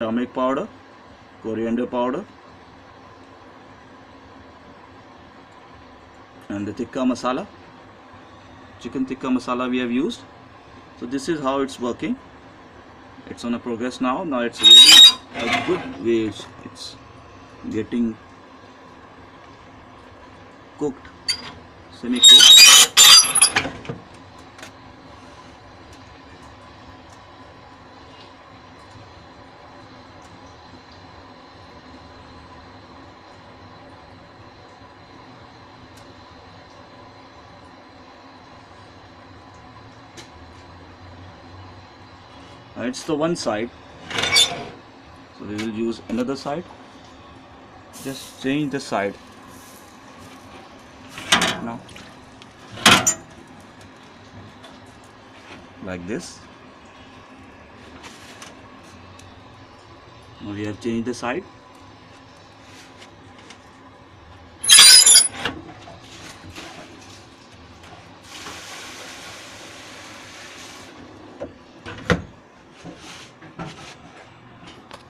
turmeric powder, coriander powder, and the tikka masala, chicken tikka masala we have used. So this is how it's working. It's on a progress now. Now it's really a good way. It's getting cooked, semi-cooked. It's the one side, so we will use another side. Just change the side now, like this. Now we have changed the side.